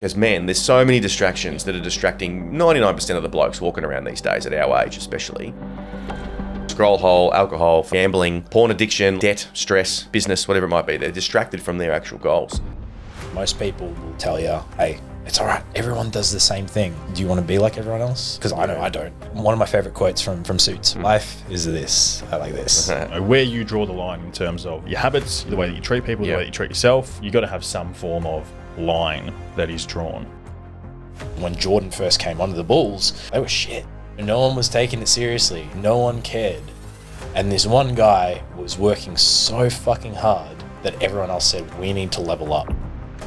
As men, there's so many distractions that are distracting 99% of the blokes walking around these days at our age especially. Scroll hole, alcohol, gambling, porn addiction, debt, stress, business, whatever it might be. They're distracted from their actual goals. Most people will tell you, hey, it's all right, everyone does the same thing. Do you want to be like everyone else? Because I know I don't. One of my favorite quotes from Supps, life is this, I like this. Where you draw the line in terms of your habits, the way that you treat people, the way that you treat yourself, you got to have some form of line that is drawn. When Jordan first came onto the Bulls, they were shit. No one was taking it seriously. No one cared. And this one guy was working so fucking hard that everyone else said, we need to level up.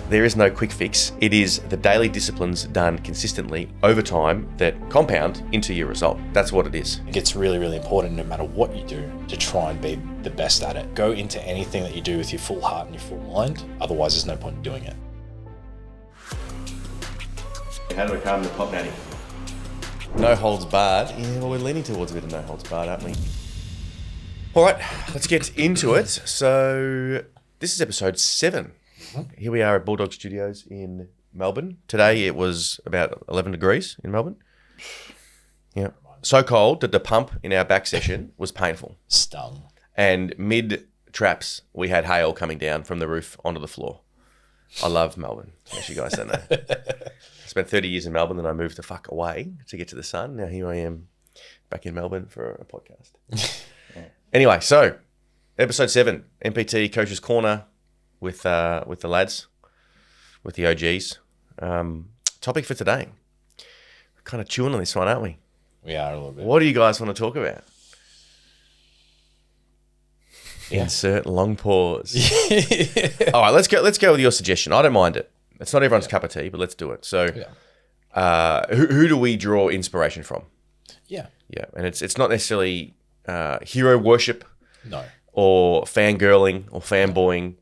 There is no quick fix. It is the daily disciplines done consistently over time that compound into your result. That's what it is. It's really, really important no matter what you do to try and be the best at it. Go into anything that you do with your full heart and your full mind. Otherwise, there's no point in doing it. How do we calm the pop natty? No holds barred. Yeah, well, we're leaning towards a bit of no holds barred, aren't we? All right, let's get into it. So this is episode 7. Here we are at Bulldog Studios in Melbourne. Today it was about 11 degrees in Melbourne. Yeah. So cold that the pump in our back session was painful. Stung. And mid-traps, we had hail coming down from the roof onto the floor. I love Melbourne, as you guys don't know. I spent 30 years in Melbourne, then I moved the fuck away to get to the sun. Now here I am back in Melbourne for a podcast. Anyway, so episode 7, MPT Coach's Corner with the lads, with the OGs. Topic for today. We're kind of chewing on this one, aren't we? We are a little bit. What do you guys want to talk about? Yeah. Insert long pause. All right, let's go with your suggestion. I don't mind it. It's not everyone's cup of tea, but let's do it. So, who do we draw inspiration from? Yeah. Yeah, and it's not necessarily hero worship, No. or fangirling or fanboying.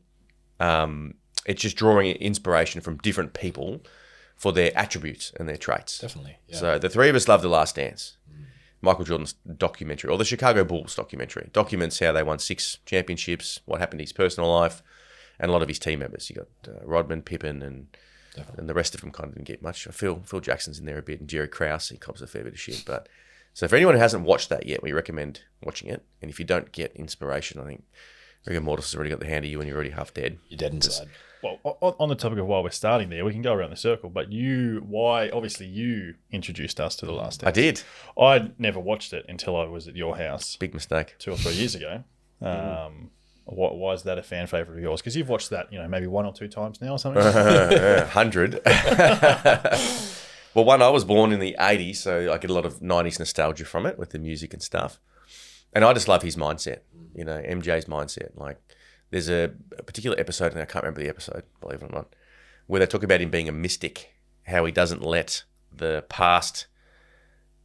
It's just drawing inspiration from different people for their attributes and their traits. Definitely. Yeah. So the three of us love The Last Dance. Michael Jordan's documentary, or the Chicago Bulls documentary, documents how they won 6 championships, what happened to his personal life, and a lot of his team members. You got Rodman, Pippen, and the rest of them kind of didn't get much. Phil Jackson's in there a bit, and Jerry Krause, he cops a fair bit of shit. But so for anyone who hasn't watched that yet, we recommend watching it. And if you don't get inspiration, I think rigor mortis has already got the hand of you, and you're already half dead. You're dead inside. Well, on the topic of why we're starting there, we can go around the circle, but obviously you introduced us to The Last Dance. I did. I never watched it until I was at your house. Big mistake. 2 or 3 years ago. Why is that a fan favourite of yours? Because you've watched that, maybe 1 or 2 times now or something. 100. Well, I was born in the 80s, so I get a lot of 90s nostalgia from it with the music and stuff. And I just love his mindset, MJ's mindset. Like, there's a particular episode, and I can't remember the episode, believe it or not, where they talk about him being a mystic, how he doesn't let the past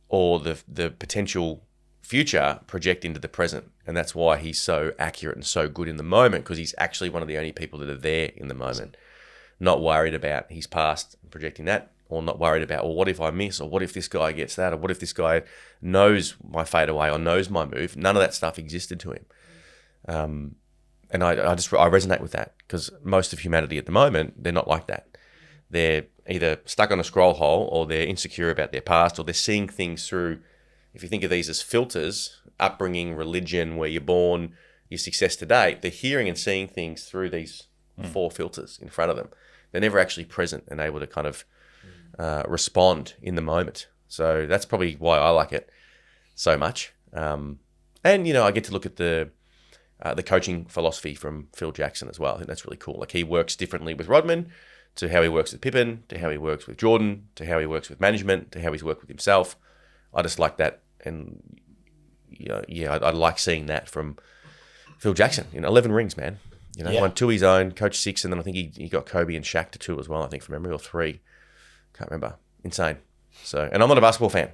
or the potential future project into the present. And that's why he's so accurate and so good in the moment, because he's actually one of the only people that are there in the moment, not worried about his past and projecting that, or not worried about, well, what if I miss, or what if this guy gets that, or what if this guy knows my fadeaway or knows my move. None of that stuff existed to him. And I resonate with that, because most of humanity at the moment, they're not like that. They're either stuck on a scroll hole, or they're insecure about their past, or they're seeing things through, if you think of these as filters, upbringing, religion, where you're born, your success to date, they're hearing and seeing things through these 4 filters in front of them. They're never actually present and able to kind of respond in the moment. So that's probably why I like it so much. And, I get to look at the coaching philosophy from Phil Jackson as well. I think that's really cool. Like, he works differently with Rodman, to how he works with Pippen, to how he works with Jordan, to how he works with management, to how he's worked with himself. I just like that. And, I like seeing that from Phil Jackson. 11 rings, man. Won 2 his own, coached 6, and then I think he got Kobe and Shaq to 2 as well, I think, from memory, or 3. Can't remember. Insane. So, and I'm not a basketball fan.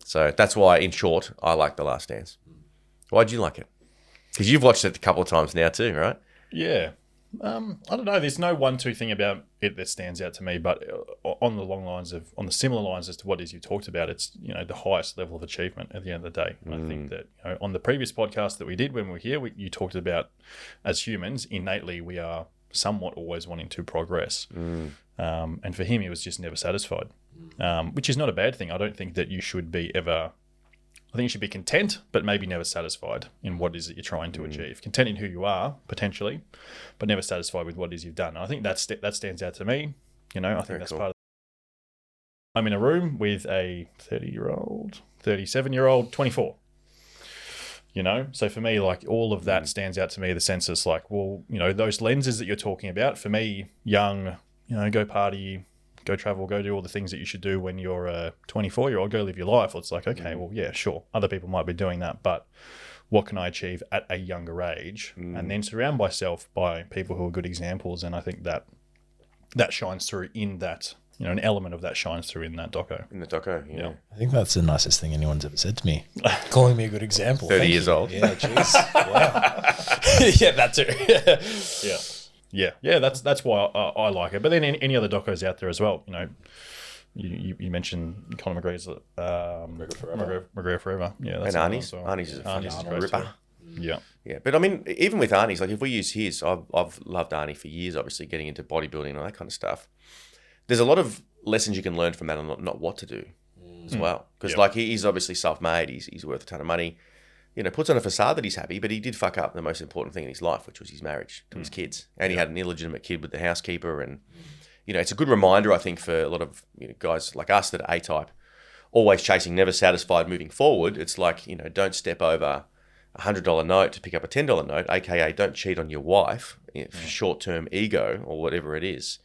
So that's why, in short, I like The Last Dance. Why'd you like it? Because you've watched it a couple of times now too, right? Yeah. I don't know. There's no 1-2 thing about it that stands out to me, but on the similar lines as to what it is you talked about, it's the highest level of achievement at the end of the day. And I think that on the previous podcast that we did when we were here, you talked about, as humans, innately we are somewhat always wanting to progress. And for him, he was just never satisfied, which is not a bad thing. I don't think that you should be ever. I think you should be content, but maybe never satisfied in what is it you're trying to achieve. Content in who you are, potentially, but never satisfied with what it is you've done. And I think that stands out to me. I think Very that's cool. part of. I'm in a room with a 30-year-old, 37-year-old, 24. So for me, like, all of that stands out to me. The sense is like, well, those lenses that you're talking about. For me, young, go party, go travel, go do all the things that you should do when you're a 24-year-old, go live your life. Well, it's like, okay, well, yeah, sure. Other people might be doing that, but what can I achieve at a younger age? And then surround myself by people who are good examples. And I think that shines through in that, an element of that shines through in that doco. In the doco, yeah. I think that's the nicest thing anyone's ever said to me. Calling me a good example. 30 Thank years you. old. Yeah, jeez. Wow. Yeah, that too. Yeah. That's why I like it. But then any other docos out there as well, you mentioned Conor McGregor's McGregor Forever. Yeah, that's And another Arnie's. one. Arnie's is a Arnie's fucking great ripper. too. Yeah. Yeah, but I mean, even with Arnie's, like if we use his, I've loved Arnie for years, obviously getting into bodybuilding and all that kind of stuff. There's a lot of lessons you can learn from that on not what to do as well. Because like he's obviously self-made, he's worth a ton of money, puts on a facade that he's happy, but he did fuck up the most important thing in his life, which was his marriage to his kids. And he had an illegitimate kid with the housekeeper. And, it's a good reminder, I think, for a lot of guys like us that are A-type, always chasing, never satisfied, moving forward. It's like, don't step over $100 note to pick up a $10 note, aka don't cheat on your wife for short-term ego or whatever it is.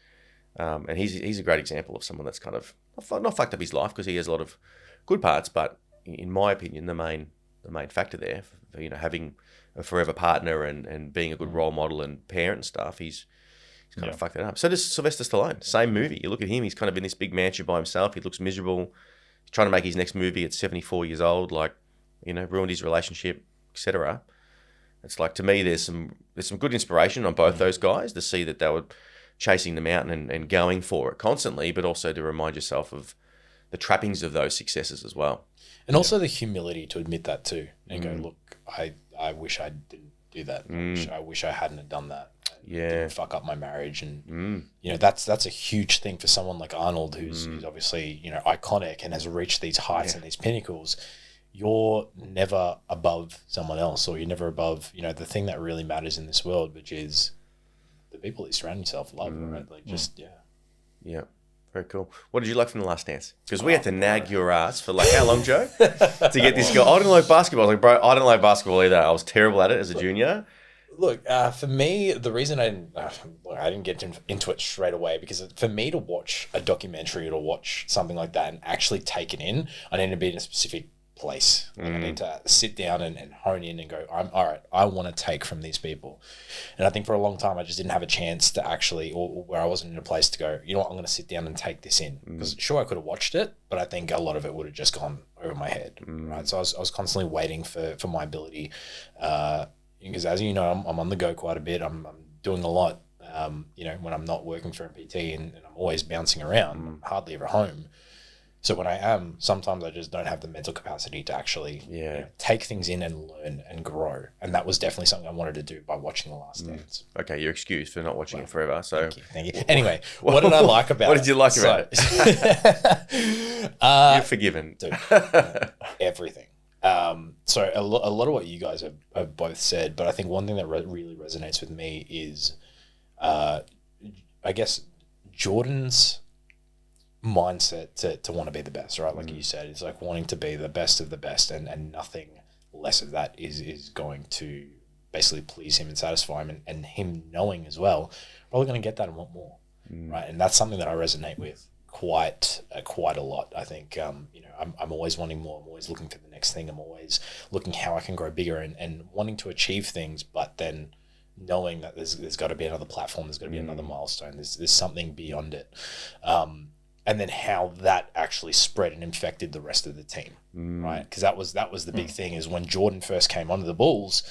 And he's a great example of someone that's kind of not fucked up his life, because he has a lot of good parts, but in my opinion, the main factor there for having a forever partner and being a good role model and parent and stuff, he's kind of fucked it up. So does Sylvester Stallone. Same movie. You look at him, he's kind of in this big mansion by himself. He looks miserable. He's trying to make his next movie at 74 years old, ruined his relationship, etc. It's like, to me, there's some good inspiration on both those guys to see that they were chasing the mountain and going for it constantly, but also to remind yourself of the trappings of those successes as well. And also the humility to admit that too, and go, look, I wish I didn't do that. I wish I hadn't have done that. Didn't fuck up my marriage. And, that's a huge thing for someone like Arnold, who's obviously, iconic and has reached these heights and these pinnacles. You're never above someone else, or you're never above, the thing that really matters in this world, which is the people that you surround yourself love, right? Like Yeah. Very cool. What did you like from The Last Dance? Because we had to nag your ass for like how long, Joe? To get this guy. I didn't like basketball. I was like, bro, I didn't like basketball either. I was terrible at it as a junior. Look, for me, the reason I didn't get into it straight away, because for me to watch a documentary or to watch something like that and actually take it in, I need to be in a specific place. Like I need to sit down and hone in and go, I'm all right, I want to take from these people. And I think for a long time I just didn't have a chance to actually, or where I wasn't in a place to go, I'm going to sit down and take this in. Because sure, I could have watched it, but I think a lot of it would have just gone over my head, right? So I was constantly waiting for my ability, because as you know, I'm on the go quite a bit. I'm doing a lot, when I'm not working for MPT, and I'm always bouncing around. I'm hardly ever home. So when I am, sometimes I just don't have the mental capacity to actually take things in and learn and grow. And that was definitely something I wanted to do by watching The Last Dance. Okay, you're excused for not watching it forever. So Thank you. Anyway, what did I like about it? What did you like about it? You're forgiven. Dude, everything. So a lot of what you guys have both said, but I think one thing that really resonates with me is, I guess, Jordan's mindset to want to be the best, right? Like you said, it's like wanting to be the best of the best, and nothing less of that is going to basically please him and satisfy him, and him knowing as well, probably going to get that and want more, right? And that's something that I resonate with quite a lot. I think I'm always wanting more. I'm always looking for the next thing. I'm always looking how I can grow bigger and wanting to achieve things, but then knowing that there's got to be another platform, there's got to be another milestone, there's something beyond it. And then how that actually spread and infected the rest of the team, right? Because that was the big thing, is when Jordan first came onto the Bulls,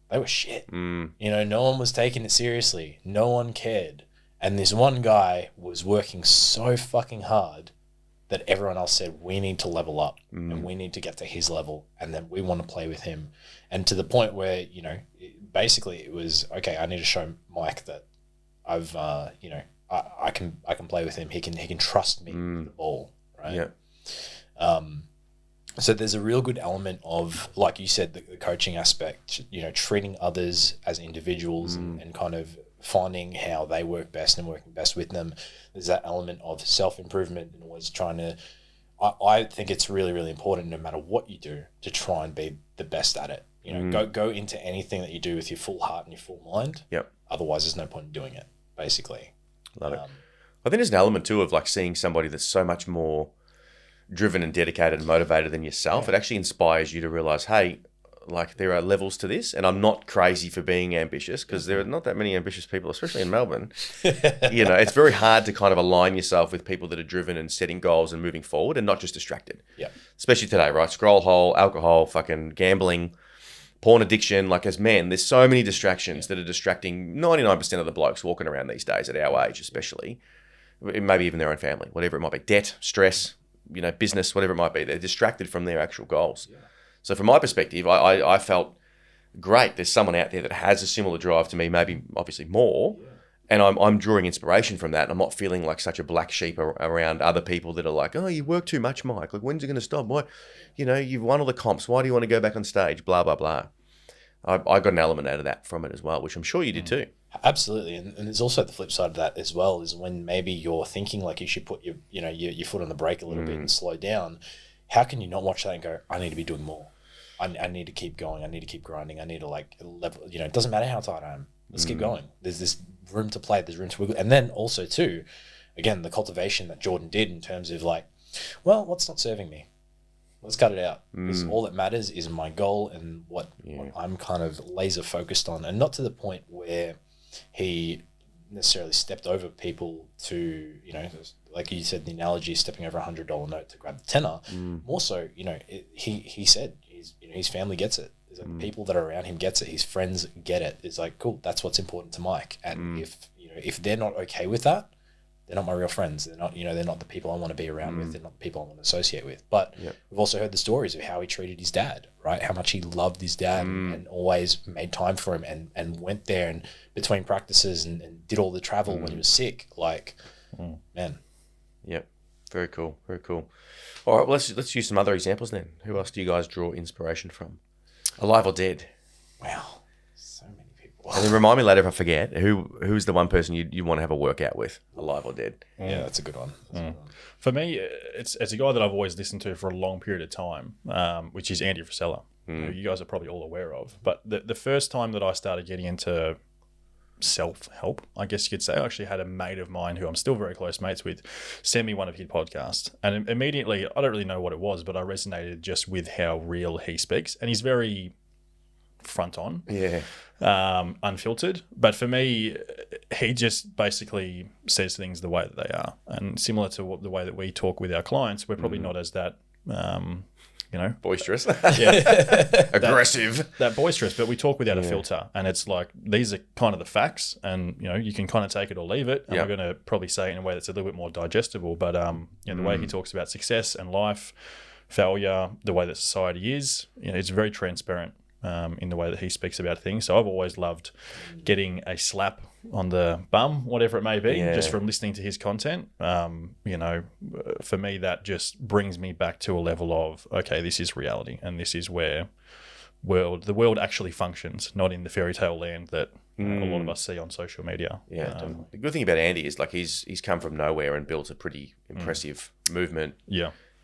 they were shit. No one was taking it seriously. No one cared. And this one guy was working so fucking hard that everyone else said, we need to level up and we need to get to his level, and then we want to play with him. And to the point where, basically it was, okay, I need to show Mike that I've you know, I can play with him. He can trust me with the ball, right? Yeah. So there's a real good element of, like you said, the coaching aspect, you know, treating others as individuals and kind of finding how they work best and working best with them. There's that element of self-improvement and always trying to, I think it's really, really important no matter what you do to try and be the best at it. You know, go into anything that you do with your full heart and your full mind. Yep. Otherwise, there's no point in doing it, basically. Love it. I think there's an element too of like seeing somebody that's so much more driven and dedicated and motivated than yourself. Yeah. It actually inspires you to realize, hey, like there are levels to this, and I'm not crazy for being ambitious, because there are not that many ambitious people, especially in Melbourne. You know, it's very hard to kind of align yourself with people that are driven and setting goals and moving forward and not just distracted. Yeah. Especially today, right? Scroll hole, alcohol, fucking gambling, porn addiction. Like as men, there's so many distractions that are distracting 99% of the blokes walking around these days at our age, especially. Maybe even their own family, whatever it might be. Debt, stress, you know, business, whatever it might be. They're distracted from their actual goals. Yeah. So from my perspective, I felt great. There's someone out there that has a similar drive to me, maybe obviously more. Yeah. And I'm drawing inspiration from that. And I'm not feeling like such a black sheep around other people that are like, oh, you work too much, Mike. Like, when's it going to stop? Why, you know, you've won all the comps. Why do you want to go back on stage? Blah, blah, blah. I got an element out of that from it as well, which I'm sure you did too. Absolutely. And there's also the flip side of that as well, is when maybe you're thinking like you should put your foot on the brake a little bit and slow down. How can you not watch that and go, I need to be doing more. I need to keep going. I need to keep grinding. I need to like level, you know, it doesn't matter how tired I am. Let's keep going. There's this room to play. There's room to wiggle. And then also too, again, the cultivation that Jordan did in terms of like, well, what's not serving me? Let's cut it out. Because all that matters is my goal and what I'm kind of laser focused on, and not to the point where he necessarily stepped over people to, you know, like you said, the analogy is stepping over $100 note to grab the tenner. More so, you know, he said his family gets it. Like the people that are around him gets it. His friends get it. It's like, cool, that's what's important to Mike. And if they're not okay with that, they're not my real friends. They're not, they're not the people I want to be around with. They're not the people I want to associate with. But we've also heard the stories of how he treated his dad, right? How much he loved his dad and always made time for him and went there and between practices and did all the travel when he was sick. Like, man. Yep. Very cool. Very cool. All right, well, let's use some other examples then. Who else do you guys draw inspiration from? Alive or dead? Wow. So many people. And then remind me later if I forget, who's the one person you want to have a workout with, alive or dead? Yeah, that's a good one. For me, it's a guy that I've always listened to for a long period of time, which is Andy Frisella, who you guys are probably all aware of. But the first time that I started getting into self-help, I guess you could say, I actually had a mate of mine who I'm still very close mates with send me one of his podcasts, and immediately, I don't really know what it was, but I resonated just with how real he speaks, and he's very front on, unfiltered. But for me, he just basically says things the way that they are, and similar to the way that we talk with our clients, we're probably not as that boisterous, aggressive, that boisterous, but we talk without a filter, and it's like, these are kind of the facts, and you can kind of take it or leave it, and we're going to probably say it in a way that's a little bit more digestible, but the way he talks about success and life, failure, the way that society is, it's very transparent in the way that he speaks about things. So I've always loved getting a slap on the bum, whatever it may be, just from listening to his content. For me, that just brings me back to a level of, okay, this is reality, and this is where the world actually functions, not in the fairy tale land that a lot of us see on social media. The good thing about Andy is like he's come from nowhere and built a pretty impressive movement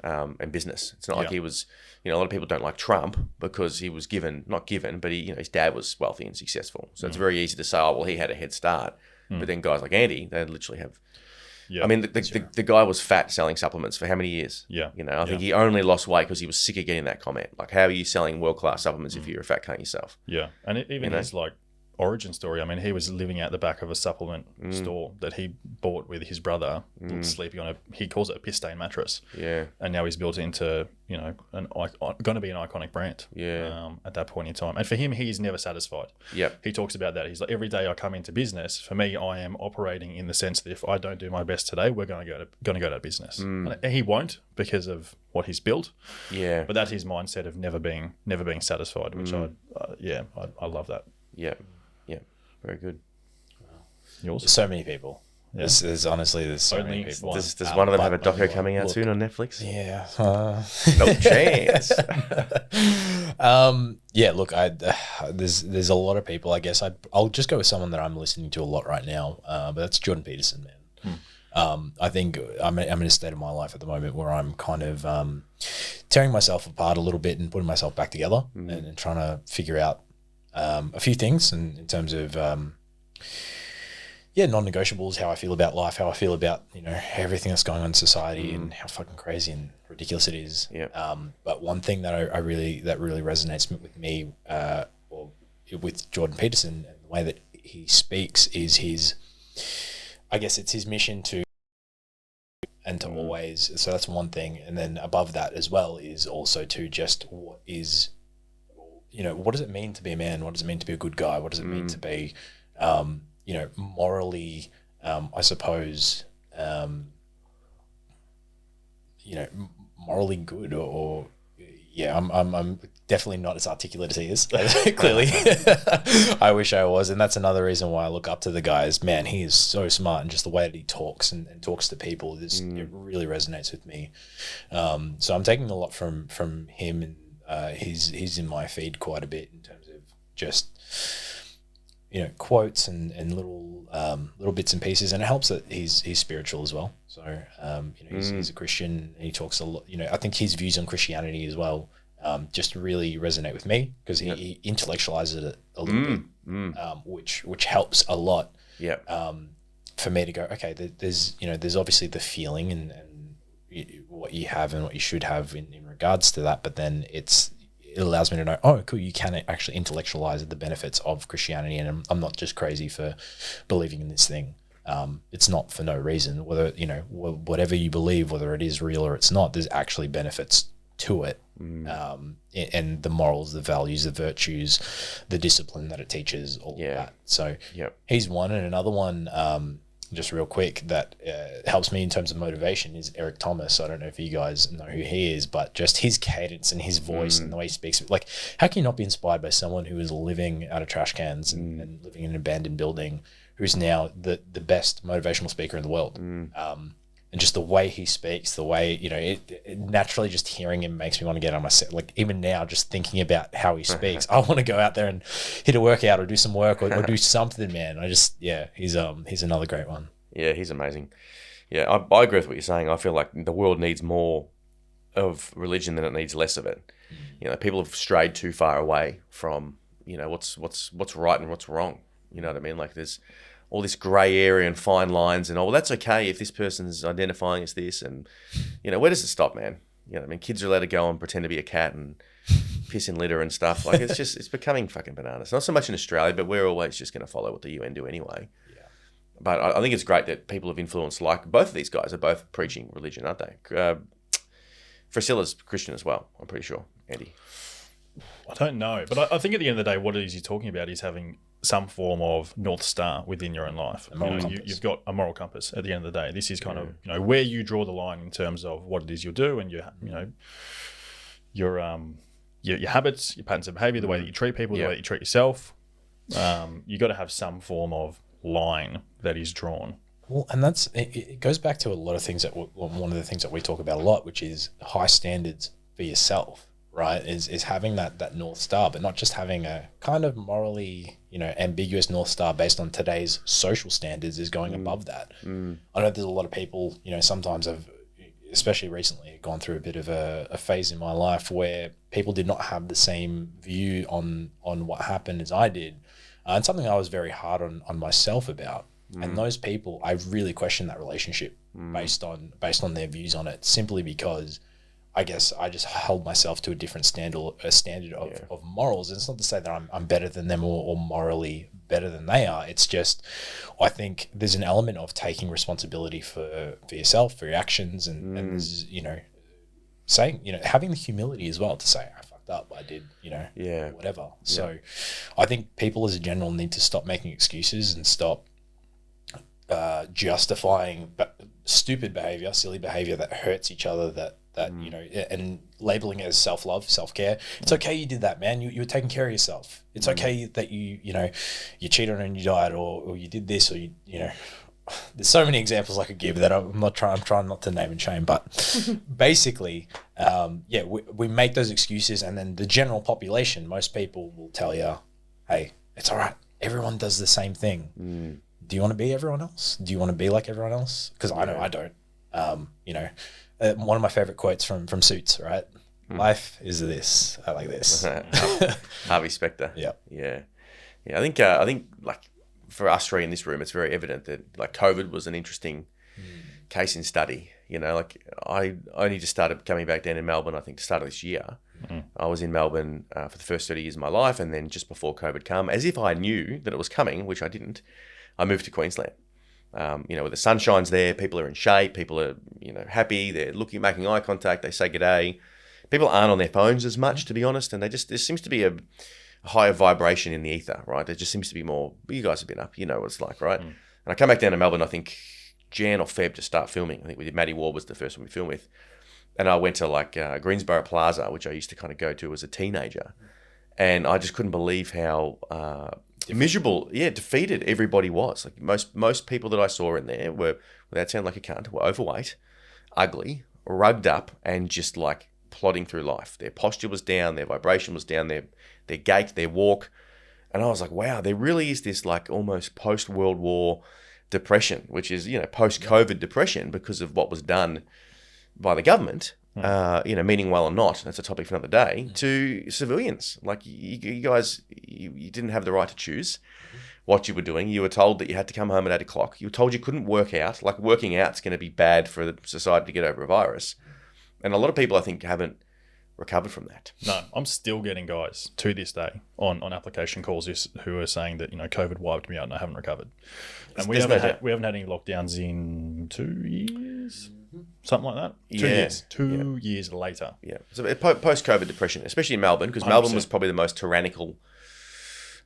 and business. It's not like he was, a lot of people don't like Trump because he was not given, but his dad was wealthy and successful. So it's very easy to say, oh, well, he had a head start. But then guys like Andy, they literally have. I mean, the guy was fat selling supplements for how many years? I think he only lost weight because he was sick of getting that comment. Like, how are you selling world-class supplements if you're a fat cunt yourself? Yeah. And even his origin story, I mean, he was living out the back of a supplement store that he bought with his brother, sleeping on he calls it a piss stain mattress. Yeah. And now he's built into, going to be an iconic brand. At that point in time. And for him, he's never satisfied. He talks about that. He's like, every day I come into business, for me, I am operating in the sense that if I don't do my best today, we're going to go out of business. And he won't, because of what he's built. But that's his mindset of never being satisfied, which I love that. Yeah. Very good. Yours? So many people. Yeah. There's honestly so Only many people. one. Does one of them have a but doco coming out look, soon on Netflix? Yeah. No chance. Yeah. Look, there's a lot of people. I guess I'll just go with someone that I'm listening to a lot right now. But that's Jordan Peterson, man. I think I'm in a state of my life at the moment where I'm kind of tearing myself apart a little bit and putting myself back together and trying to figure out a few things in terms of non-negotiables, how I feel about life, how I feel about, everything that's going on in society and how fucking crazy and ridiculous it is. Yeah. But one thing that that really resonates with me, or with Jordan Peterson and the way that he speaks is it's his mission to always, so that's one thing. And then above that as well is also to just what does it mean to be a man? What does it mean to be a good guy? What does it mean to be, morally, I suppose, morally good I'm definitely not as articulate as he is, clearly. I wish I was. And that's another reason why I look up to the guy is, man, he is so smart, and just the way that he talks and talks to people, it really resonates with me. So I'm taking a lot from him, and he's in my feed quite a bit in terms of just, quotes and little bits and pieces, and it helps that he's spiritual as well. So he's a Christian, and he talks a lot. I think his views on Christianity as well just really resonate with me, because he intellectualizes it a little bit, which helps a lot. For me to go, okay, there's obviously the feeling and what you have and what you should have in regards to that, but then it allows me to know, oh, cool, you can actually intellectualize the benefits of Christianity, and I'm not just crazy for believing in this thing. It's not for no reason. Whether, whatever you believe, whether it is real or it's not, there's actually benefits to it. And the morals, the values, the virtues, the discipline that it teaches, all of that. So he's one. And another one, just real quick, that helps me in terms of motivation is Eric Thomas. I don't know if you guys know who he is, but just his cadence and his voice and the way he speaks. Like, how can you not be inspired by someone who is living out of trash cans and living in an abandoned building, who's now the best motivational speaker in the world? And just the way he speaks, the way, it naturally, just hearing him makes me want to get on my set. Like, even now, just thinking about how he speaks, I want to go out there and hit a workout or do some work or do something, man. He's another great one. Yeah, he's amazing. Yeah, I agree with what you're saying. I feel like the world needs more of religion than it needs less of it. People have strayed too far away from, what's right and what's wrong. You know what I mean? Like, there's all this grey area and fine lines and, that's okay if this person's identifying as this, and, where does it stop, man? You know what I mean? Kids are allowed to go and pretend to be a cat and piss in litter and stuff. Like, it's becoming fucking bananas. Not so much in Australia, but we're always just going to follow what the UN do anyway. Yeah. But I think it's great that people of influence, like both of these guys, are both preaching religion, aren't they? Priscilla's Christian as well, I'm pretty sure. Andy? I don't know. But I think at the end of the day, what it is you're talking about is having some form of North Star within your own life. You've got a moral compass at the end of the day. This is kind of, where you draw the line in terms of what it is you'll do, and your habits, your patterns of behavior, the way that you treat people, the way that you treat yourself. You got to have some form of line that is drawn. Well, and it goes back to a lot of things that one of the things that we talk about a lot, which is high standards for yourself. Right, is having that North Star, but not just having a kind of morally, ambiguous North Star based on today's social standards, is going above that. I know there's a lot of people, sometimes I've, especially recently, gone through a bit of a phase in my life where people did not have the same view on what happened as I did, and something I was very hard on myself about. And those people, I really questioned that relationship based on their views on it, simply because I guess I just held myself to a different standard of morals. And it's not to say that I'm better than them or morally better than they are. It's just, I think there's an element of taking responsibility for yourself, for your actions, and there's, saying, having the humility as well to say, I fucked up, I did, whatever. So I think people as a general need to stop making excuses and stop justifying stupid behavior, silly behavior that hurts each other, that that, you know, and labeling it as self-love, self-care. It's okay you did that, man. You were taking care of yourself. It's okay that you know, you cheated on your diet, or you did this, or you know, there's so many examples I could give that I'm trying not to name and shame, but basically, we make those excuses, and then the general population, most people will tell you, hey, it's all right. Everyone does the same thing. Do you want to be everyone else? Do you want to be like everyone else? Because I know I don't. You know, one of my favorite quotes from Suits, right? Life is this. I like this. Harvey Specter. Yeah. I think like for us three in this room, it's very evident that like COVID was an interesting case in study. You know, like I only just started coming back down in Melbourne, I think, to start of this year. I was in Melbourne for the first 30 years of my life, and then just before COVID came, as if I knew that it was coming, which I didn't, I moved to Queensland. You know, where the sun shines there, people are in shape, people are, you know, happy, they're looking, making eye contact, they say good day. People aren't on their phones as much, to be honest, and there seems to be a higher vibration in the ether, right? There just seems to be more. You guys have been up, you know what it's like, right? And I come back down to Melbourne, I think Jan or Feb to start filming. I think we did Maddie Ward was the first one we filmed with. And I went to like Greensboro Plaza, which I used to kind of go to as a teenager. And I just couldn't believe how miserable, defeated everybody was. Like most people that I saw in there were, without sounding like a cunt, were overweight, ugly, rugged up, and just like plodding through life. Their posture was down, their vibration was down, their gait, their walk. And I was like, wow, there really is this like almost post-World War depression, which is, you know, post-COVID depression because of what was done by the government, you know, meaning well or not, that's a topic for another day, to civilians. Like you guys, you didn't have the right to choose what you were doing. You were told that you had to come home at 8 o'clock. You were told you couldn't work out. Like working out's going to be bad for the society to get over a virus. And a lot of people, I think, haven't recovered from that. No, I'm still getting guys to this day on application calls who are saying that, you know, COVID wiped me out and I haven't recovered. And we haven't had any lockdowns in 2 years, something like that. 2 years. 2 years later. Yeah. So post-COVID depression, especially in Melbourne, because Melbourne was probably the most tyrannical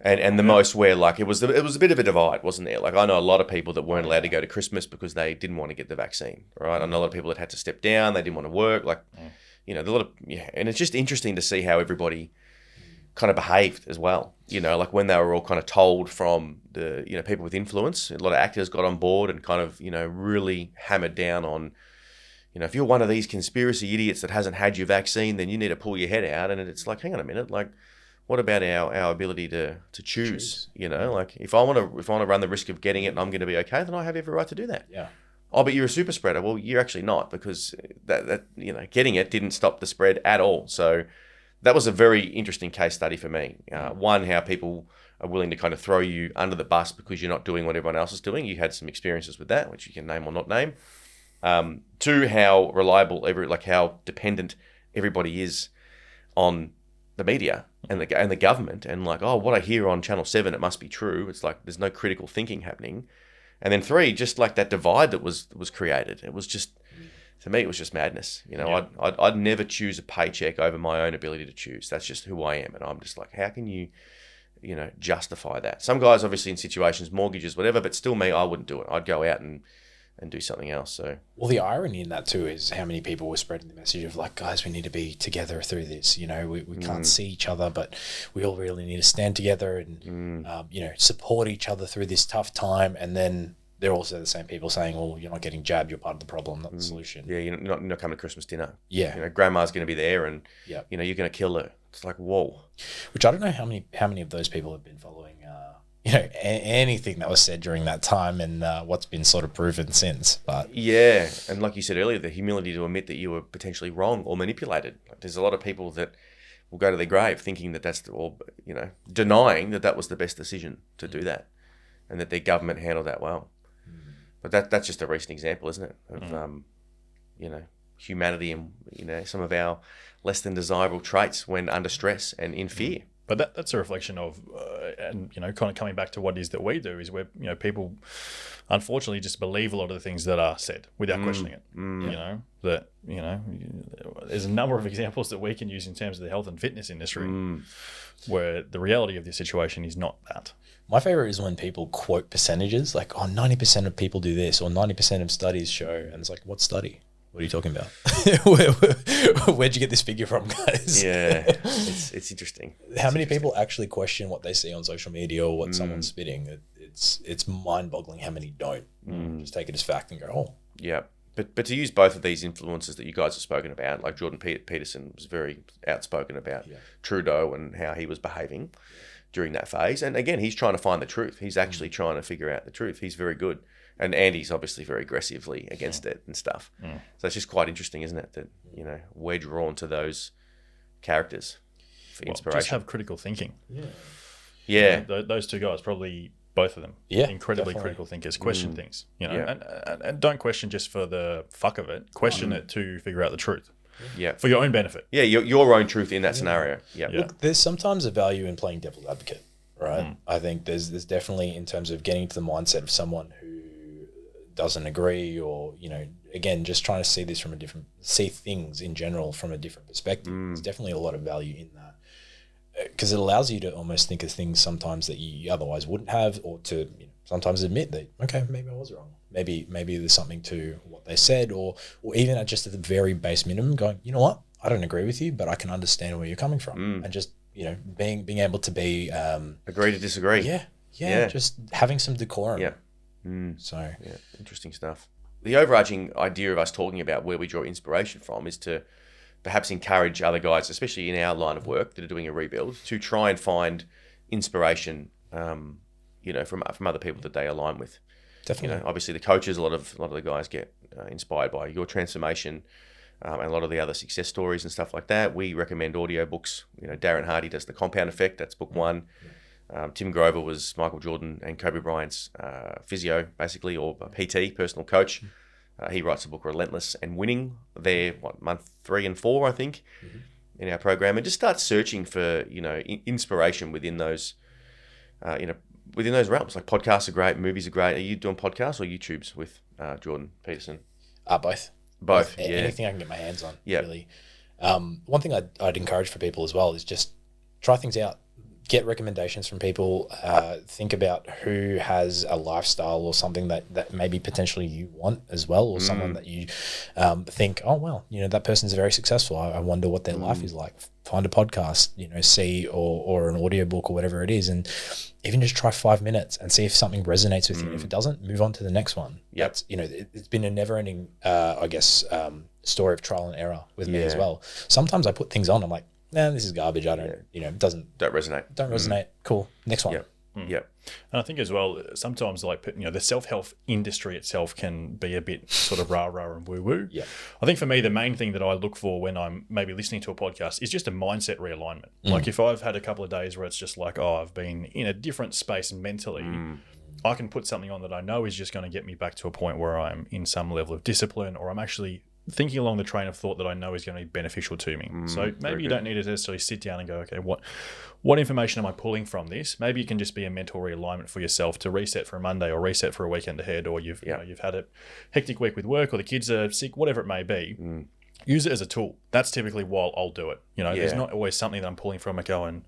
and the most where like it was a bit of a divide, wasn't there? Like I know a lot of people that weren't allowed to go to Christmas because they didn't want to get the vaccine, right? I know a lot of people that had to step down, they didn't want to work, like you know, and it's just interesting to see how everybody kind of behaved as well. You know, like when they were all kind of told from the, you know, people with influence, a lot of actors got on board and kind of, you know, really hammered down on, you know, if you're one of these conspiracy idiots that hasn't had your vaccine, then you need to pull your head out. And it's like, hang on a minute, like, what about our ability to choose? You know, like if I want to run the risk of getting it and I'm going to be okay, then I have every right to do that. Yeah. Oh, but you're a super spreader. Well, you're actually not, because that you know, getting it didn't stop the spread at all. So that was a very interesting case study for me. One, how people are willing to kind of throw you under the bus because you're not doing what everyone else is doing. You had some experiences with that, which you can name or not name. Two, how reliable how dependent everybody is on the media and the government, and like, oh, what I hear on Channel 7, it must be true. It's like there's no critical thinking happening. And then three, just like that divide that was created. It was just, to me, it was just madness. You know, yeah. I'd never choose a paycheck over my own ability to choose. That's just who I am. And I'm just like, how can you, you know, justify that? Some guys obviously in situations, mortgages, whatever, but still me, I wouldn't do it. I'd go out and do something else. So, well, the irony in that too is how many people were spreading the message of like, guys, we need to be together through this. You know, we can't see each other, but we all really need to stand together and you know, support each other through this tough time. And then they're also the same people saying, well, you're not getting jabbed, you're part of the problem, not the solution. Yeah, you're not coming to Christmas dinner. Yeah, you know, grandma's going to be there, and you know, you're going to kill her. It's like, whoa. Which I don't know how many of those people have been following you know, anything that was said during that time and what's been sort of proven since. But yeah, and like you said earlier, the humility to admit that you were potentially wrong or manipulated. Like, there's a lot of people that will go to their grave thinking that that's you know, denying that was the best decision to do that, and that their government handled that well. But that's just a recent example, isn't it, of you know, humanity and, you know, some of our less than desirable traits when under stress and in fear. But that's a reflection of, and, you know, kind of coming back to what it is that we do, is where, you know, people unfortunately just believe a lot of the things that are said without questioning it. You know, that, you know, there's a number of examples that we can use in terms of the health and fitness industry where the reality of the situation is not that. My favorite is when people quote percentages, like, oh, 90% of people do this, or 90% of studies show, and it's like, what study? What are you talking about? Where'd you get this figure from, guys? Yeah, it's interesting. How many people actually question what they see on social media or what someone's spitting? It's mind-boggling how many don't. Just take it as fact and go, oh. Yeah. But to use both of these influences that you guys have spoken about, like Jordan Peterson was very outspoken about Trudeau and how he was behaving during that phase. And again, he's trying to find the truth. He's actually trying to figure out the truth. He's very good. And Andy's obviously very aggressively against it and stuff. So it's just quite interesting, isn't it? That, you know, we're drawn to those characters for inspiration. Just have critical thinking. Yeah. Those two guys, probably both of them, incredibly critical thinkers. Question things, you know, and don't question just for the fuck of it. Question it to figure out the truth. Yeah, for your own benefit. Yeah, your own truth in that scenario. Yeah. Look, there's sometimes a value in playing devil's advocate, right? I think there's definitely, in terms of getting to the mindset of someone who doesn't agree, or, you know, again, just trying to see this from see things in general from a different perspective. There's definitely a lot of value in that, because it allows you to almost think of things sometimes that you otherwise wouldn't have, or to, you know, sometimes admit that, okay, maybe I was wrong. Maybe there's something to what they said, or even just at the very base minimum going, you know what, I don't agree with you, but I can understand where you're coming from. And just, you know, being able to be... agree to disagree. Yeah, just having some decorum. Yeah. So... Yeah, interesting stuff. The overarching idea of us talking about where we draw inspiration from is to perhaps encourage other guys, especially in our line of work that are doing a rebuild, to try and find inspiration, you know, from other people that they align with. Definitely. You know, obviously the coaches, a lot of the guys get inspired by your transformation, and a lot of the other success stories and stuff like that. We recommend audio books. You know, Darren Hardy does The Compound Effect. That's book one. Tim Grover was Michael Jordan and Kobe Bryant's physio, basically, or PT, personal coach. He writes a book, Relentless and Winning. They're month 3 and 4, I think, in our program, and just start searching for, you know, inspiration within those, you know, within those realms. Like, podcasts are great, movies are great. Are you doing podcasts or YouTubes with Jordan Peterson? Both. Yeah. Anything I can get my hands on. Yeah. Really. One thing I'd encourage for people as well is just try things out. Get recommendations from people. Think about who has a lifestyle or something that maybe potentially you want as well, or someone that you think, oh, well, you know, that person's very successful. I wonder what their life is like. Find a podcast, you know, see, or an audiobook or whatever it is, and even just try 5 minutes and see if something resonates with you. If it doesn't, move on to the next one. Yep. You know, it's been a never-ending, I guess, story of trial and error with me as well. Sometimes I put things on, I'm like, nah, this is garbage. I don't, you know, don't resonate. Cool. Next one. Yep. And I think as well, sometimes, like, you know, the self-help industry itself can be a bit sort of rah-rah and woo-woo. Yeah. I think for me, the main thing that I look for when I'm maybe listening to a podcast is just a mindset realignment. Like, if I've had a couple of days where it's just like, oh, I've been in a different space mentally, I can put something on that I know is just going to get me back to a point where I'm in some level of discipline, or I'm actually thinking along the train of thought that I know is going to be beneficial to me. So maybe you don't need to necessarily sit down and go, okay, what information am I pulling from this? Maybe it can just be a mental realignment for yourself to reset for a Monday, or reset for a weekend ahead, or you've had a hectic week with work, or the kids are sick, whatever it may be. Use it as a tool. That's typically why I'll do it. You know, there's not always something that I'm pulling from and going,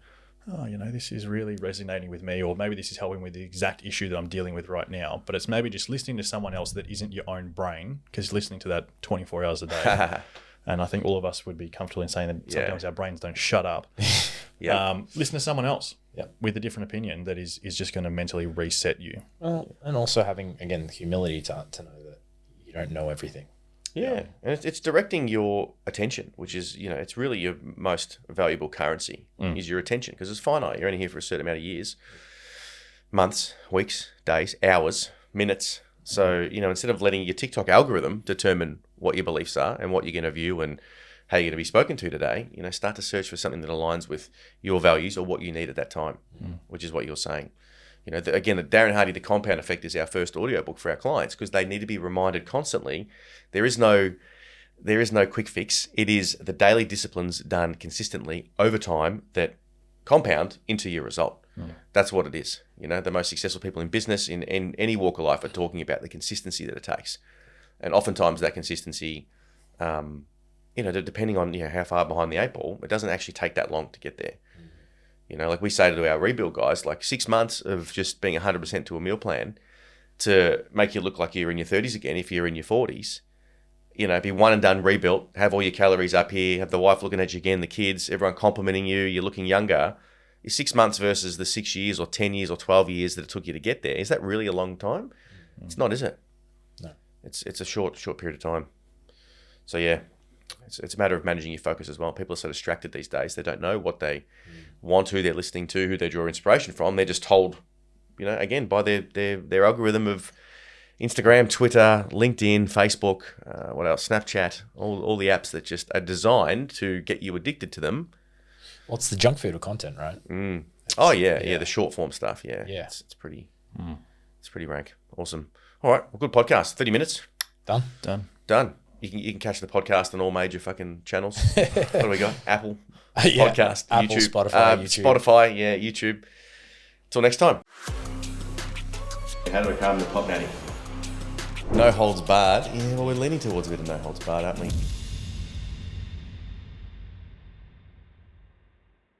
oh, you know, this is really resonating with me, or maybe this is helping with the exact issue that I'm dealing with right now. But it's maybe just listening to someone else that isn't your own brain, because listening to that 24 hours a day. And I think all of us would be comfortable in saying that sometimes our brains don't shut up. Listen to someone else with a different opinion that is just going to mentally reset you. Well, and also having, again, the humility to know that you don't know everything. Yeah, and it's directing your attention, which is, you know, it's really your most valuable currency, is your attention, because it's finite. You're only here for a certain amount of years, months, weeks, days, hours, minutes. So, you know, instead of letting your TikTok algorithm determine what your beliefs are and what you're going to view and how you're going to be spoken to today, you know, start to search for something that aligns with your values or what you need at that time, which is what you're saying. You know, again, the Darren Hardy, The Compound Effect is our first audiobook for our clients, because they need to be reminded constantly. There is no quick fix. It is the daily disciplines done consistently over time that compound into your result. That's what it is. You know, the most successful people in business, in any walk of life, are talking about the consistency that it takes. And oftentimes that consistency, you know, depending on, you know, how far behind the 8 ball, it doesn't actually take that long to get there. You know, like we say to our rebuild guys, like 6 months of just being 100% to a meal plan to make you look like you're in your 30s again if you're in your 40s be one and done, rebuilt, have all your calories up here, have the wife looking at you again, the kids, everyone complimenting you, you're looking younger. Is 6 months versus the 6 years or 10 years or 12 years that it took you to get there, is that really a long time? It's not, is it? No. It's a short period of time. So yeah, it's a matter of managing your focus as well. People are so distracted these days. They don't know what they want, who they're listening to, who they draw inspiration from. They're just told, again, by their algorithm of Instagram, Twitter, LinkedIn, Facebook, what else? Snapchat, all the apps that just are designed to get you addicted to them. Well, it's the junk food of content, right? Oh yeah, the short form stuff. Yeah. It's pretty rank. Awesome. All right, well, good podcast. 30 minutes. Done. You can catch the podcast on all major fucking channels. What do we got? Apple podcast, Apple, YouTube, YouTube. Spotify, YouTube. Till next time. How do we calm the pot natty? No holds barred. Yeah, well, we're leaning towards a bit of no holds barred, aren't we?